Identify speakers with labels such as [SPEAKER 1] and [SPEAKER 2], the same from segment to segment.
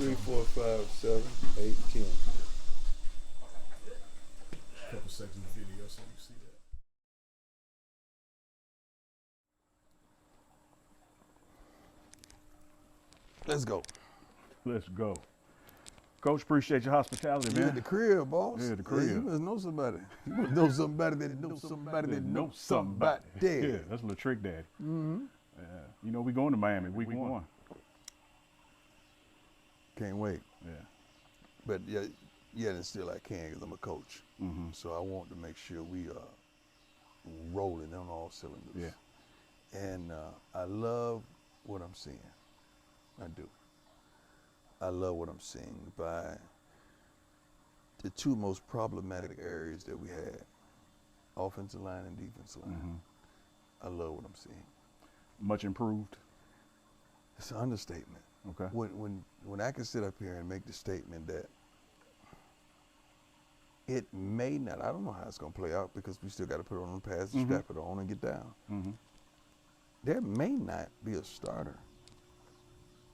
[SPEAKER 1] 3, 4, 5, 7, 8, 10.
[SPEAKER 2] A couple seconds of video so you see that.
[SPEAKER 1] Let's go.
[SPEAKER 2] Let's go. Coach, appreciate your hospitality, man.
[SPEAKER 1] You at the crib, boss.
[SPEAKER 2] Yeah, the crib.
[SPEAKER 1] Yeah, you must know somebody. You must know somebody that knows somebody that knows somebody.
[SPEAKER 2] Yeah, that's a little trick, Daddy.
[SPEAKER 1] Mm-hmm.
[SPEAKER 2] You know, we going to Miami week 1.
[SPEAKER 1] Can't wait.
[SPEAKER 2] Yeah.
[SPEAKER 1] But yeah, and still I can because I'm a coach.
[SPEAKER 2] Mm-hmm.
[SPEAKER 1] So I want to make sure we are rolling on all cylinders.
[SPEAKER 2] Yeah.
[SPEAKER 1] And I love what I'm seeing. I do. I love what I'm seeing by the two most problematic areas that we had, offensive line and defensive line.
[SPEAKER 2] Mm-hmm.
[SPEAKER 1] I love what I'm seeing.
[SPEAKER 2] Much improved?
[SPEAKER 1] It's an understatement.
[SPEAKER 2] Okay.
[SPEAKER 1] When I can sit up here and make the statement that it may not, I don't know how it's going to play out because we still got to put it on the pads and strap it on and get down.
[SPEAKER 2] Mm-hmm.
[SPEAKER 1] There may not be a starter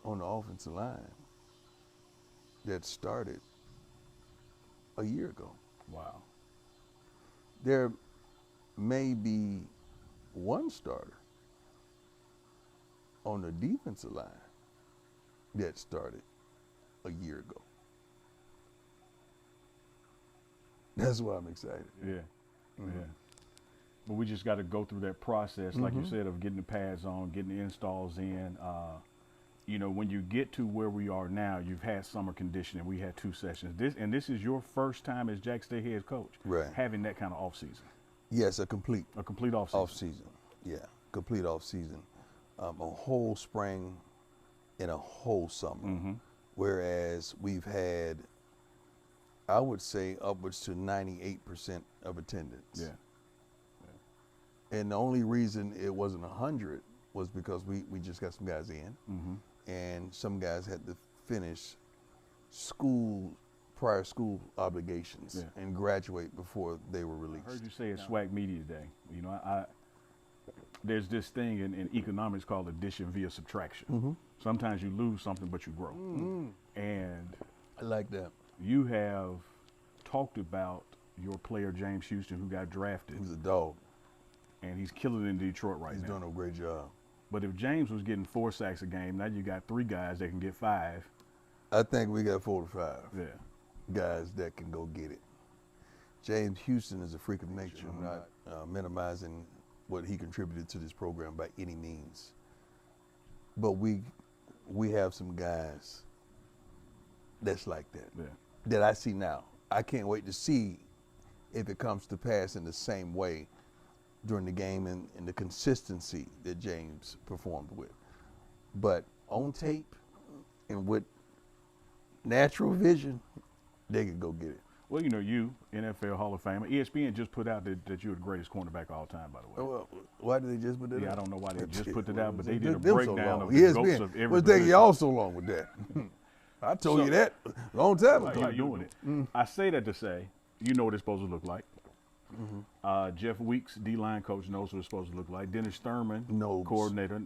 [SPEAKER 1] on the offensive line that started a year ago.
[SPEAKER 2] Wow.
[SPEAKER 1] There may be one starter on the defensive line that started a year ago. That's why I'm excited.
[SPEAKER 2] Yeah.
[SPEAKER 1] Mm-hmm.
[SPEAKER 2] Yeah. But we just got to go through that process, like you said, of getting the pads on, getting the installs in. You know, when you get to where we are now, you've had summer conditioning. We had 2 sessions. This is your first time as Jack State head coach,
[SPEAKER 1] Right.
[SPEAKER 2] having that kind of off season.
[SPEAKER 1] Yes, a complete
[SPEAKER 2] off season.
[SPEAKER 1] off season. Yeah, complete off season. A whole spring and a whole summer.
[SPEAKER 2] Mm-hmm.
[SPEAKER 1] Whereas we've had, I would say, upwards to 98% of attendance.
[SPEAKER 2] Yeah.
[SPEAKER 1] And the only reason it wasn't 100 was because we just got some guys in, and some guys had to finish prior school obligations and graduate before they were released.
[SPEAKER 2] I heard you say it's SWAC Media Day. You know, there's this thing in economics called addition via subtraction. Sometimes you lose something, but you grow. And
[SPEAKER 1] I like that.
[SPEAKER 2] you have talked about your player, James Houston, who got drafted.
[SPEAKER 1] He's a dog.
[SPEAKER 2] And he's killing it in Detroit right now.
[SPEAKER 1] He's doing a great job.
[SPEAKER 2] But if James was getting 4 sacks a game, now you got 3 guys that can get 5.
[SPEAKER 1] I think we got 4 to 5
[SPEAKER 2] Yeah.
[SPEAKER 1] guys that can go get it. James Houston is a freak of nature. I'm not minimizing what he contributed to this program by any means. But we have some guys that's like that, that I see now. I can't wait to see if it comes to pass in the same way during the game and the consistency that James performed with. But on tape and with natural vision, they could go get it.
[SPEAKER 2] Well, you know, you, NFL Hall of Famer, ESPN just put out that you're the greatest cornerback of all time, by the way.
[SPEAKER 1] Well, why did they just put that out?
[SPEAKER 2] Yeah, I don't know why they just put it out, but they
[SPEAKER 1] Them
[SPEAKER 2] did a
[SPEAKER 1] so
[SPEAKER 2] breakdown
[SPEAKER 1] long.
[SPEAKER 2] of the goats
[SPEAKER 1] ESPN.
[SPEAKER 2] of every
[SPEAKER 1] What's taking
[SPEAKER 2] position.
[SPEAKER 1] y'all so long with that? I told you that a long time
[SPEAKER 2] Like,
[SPEAKER 1] ago.
[SPEAKER 2] you're doing it. I say that to say, you know what it's supposed to look like. Jeff Weeks, D-line coach, knows what it's supposed to look like. Dennis Thurman,
[SPEAKER 1] Knows.
[SPEAKER 2] coordinator.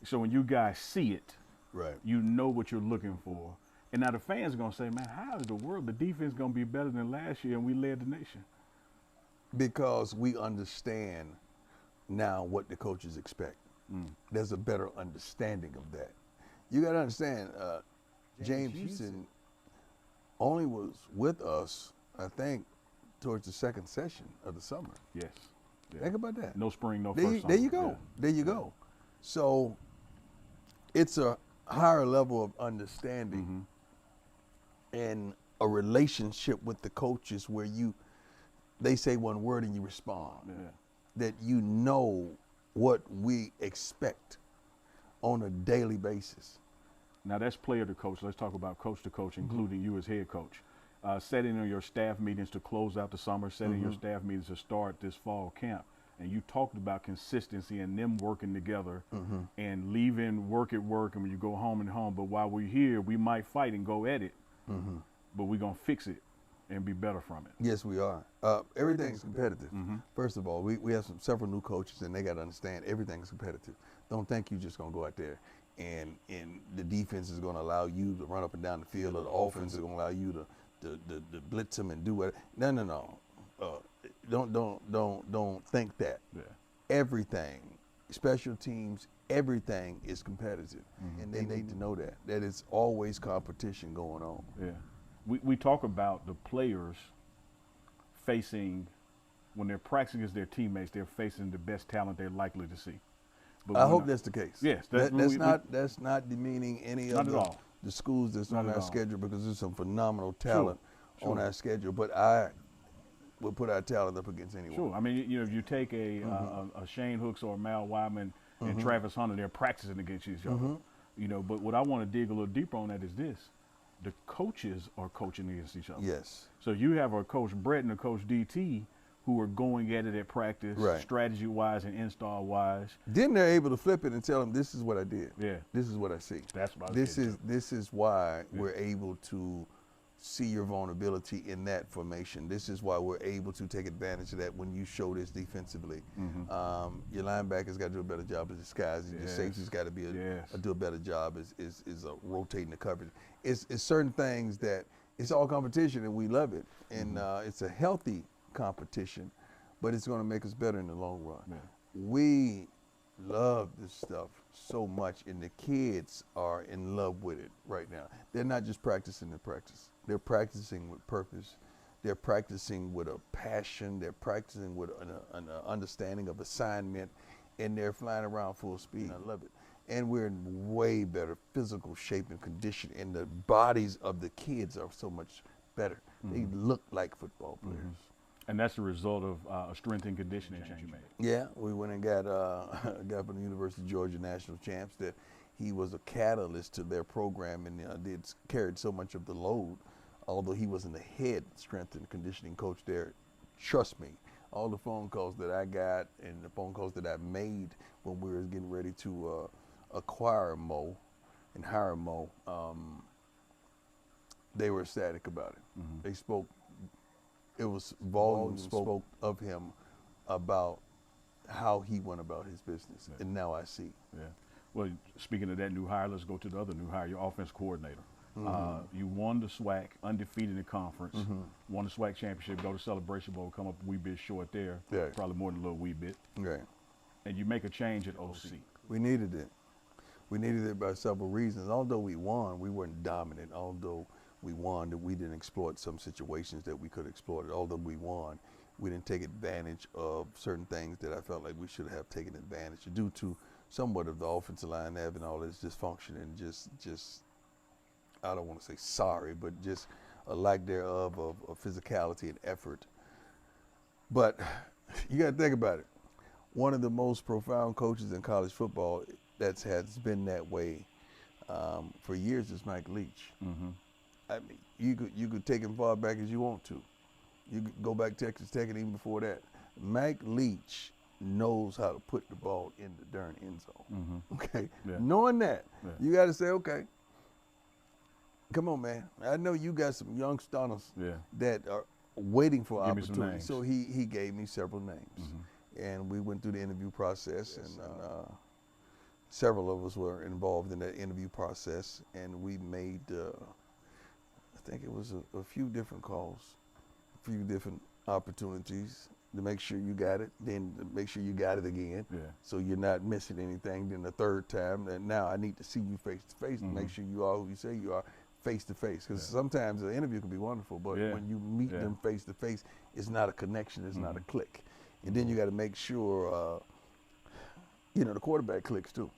[SPEAKER 2] So when you guys see it,
[SPEAKER 1] Right.
[SPEAKER 2] you know what you're looking for. And now the fans are going to say, man, how is the world, the defense going to be better than last year and we led the nation?
[SPEAKER 1] Because we understand now what the coaches expect. There's a better understanding of that. You got to understand, James Houston only was with us, I think, towards the second session of the summer.
[SPEAKER 2] Yes. Yeah.
[SPEAKER 1] Think about that.
[SPEAKER 2] No spring, no
[SPEAKER 1] There
[SPEAKER 2] first
[SPEAKER 1] you,
[SPEAKER 2] summer.
[SPEAKER 1] there you go.
[SPEAKER 2] Yeah.
[SPEAKER 1] There you go. So it's a higher level of understanding and a relationship with the coaches where they say one word and you respond.
[SPEAKER 2] Yeah.
[SPEAKER 1] That you know what we expect on a daily basis.
[SPEAKER 2] Now that's player to coach. Let's talk about coach to coach, including you as head coach. Setting on your staff meetings to close out the summer, setting your staff meetings to start this fall camp. And you talked about consistency and them working together and leaving work at work and when you go home and home. But while we're here, we might fight and go at it, but we're going to fix it and be better from it.
[SPEAKER 1] Yes, we are. Everything's competitive. First of all, we have several new coaches and they got to understand everything's competitive. Don't think you're just going to go out there and the defense is going to allow you to run up and down the field, or the offense is going to allow you to blitz them and do what. No. Don't think that.
[SPEAKER 2] Yeah.
[SPEAKER 1] Everything, special teams, everything is competitive, and they need to know that it's always competition going on.
[SPEAKER 2] Yeah. We talk about the players facing, when they're practicing against their teammates, they're facing the best talent they're likely to see. But
[SPEAKER 1] I hope that's the case.
[SPEAKER 2] Yes.
[SPEAKER 1] That's not demeaning any of the schools that's on our schedule, because there's some phenomenal talent on our schedule. But I would put our talent up against anyone.
[SPEAKER 2] Sure. I mean, if you take a Shane Hooks or a Mal Wyman and Travis Hunter, they're practicing against each other. But what I want to dig a little deeper on that is this. The coaches are coaching against each other.
[SPEAKER 1] Yes.
[SPEAKER 2] So you have a Coach Brett and a Coach DT who are going at it at practice, strategy-wise and install-wise.
[SPEAKER 1] Then they're able to flip it and tell them, this is what I did.
[SPEAKER 2] Yeah.
[SPEAKER 1] This is what I see.
[SPEAKER 2] That's what I was
[SPEAKER 1] This is why we're able to see your vulnerability in that formation. This is why we're able to take advantage of that when you show this defensively. Your linebackers got to do a better job of disguising. Your safety's got to be do a better job is rotating the coverage. It's certain things that it's all competition, and we love it. And it's a healthy competition, but it's going to make us better in the long run.
[SPEAKER 2] Yeah.
[SPEAKER 1] We love this stuff so much, and the kids are in love with it right now. They're not just practicing to practice. They're practicing with purpose. They're practicing with a passion. They're practicing with an understanding of assignment, and they're flying around full speed. I love it. And we're in way better physical shape and condition, and the bodies of the kids are so much better. They look like football players.
[SPEAKER 2] And that's a result of a strength and conditioning change you made.
[SPEAKER 1] Yeah, we went and got a guy from the University of Georgia national champs that he was a catalyst to their program, and carried so much of the load. Although he wasn't the head strength and conditioning coach there, trust me, all the phone calls that I got and the phone calls that I made when we were getting ready to acquire Mo and hire Mo, they were ecstatic about it. They spoke. It was volumes spoke of him about how he went about his business, and now I see.
[SPEAKER 2] Yeah. Well, speaking of that new hire, let's go to the other new hire, your offense coordinator. You won the SWAC, undefeated in the conference, won the SWAC championship, go to Celebration Bowl, come up a wee bit short there, probably more than a little wee bit.
[SPEAKER 1] Right.
[SPEAKER 2] And you make a change at OC.
[SPEAKER 1] We needed it. We needed it by several reasons. Although we won, we weren't dominant. Although we won, we didn't exploit some situations that we could exploit. Although we won, we didn't take advantage of certain things that I felt like we should have taken advantage of, due to somewhat of the offensive line having all this dysfunction and just I don't want to say sorry, but just a lack thereof of physicality and effort. But you got to think about it. One of the most profound coaches in college football has been that way for years is Mike Leach. I mean, you could take him far back as you want to. You could go back Texas Tech and even before that. Mike Leach knows how to put the ball in the darn end zone. Okay, knowing that, you got to say, okay, come on, man. I know you got some young stunners that are waiting for opportunity. So he gave me several names, and we went through the interview process, and several of us were involved in that interview process, and we made, I think it was a few different calls, a few different opportunities to make sure you got it, then to make sure you got it again, so you're not missing anything. Then the third time, and now I need to see you face to face to make sure you are who you say you are, face to face. Because sometimes the interview can be wonderful, but when you meet them face to face, it's not a connection, it's not a click. And then you got to make sure, the quarterback clicks too.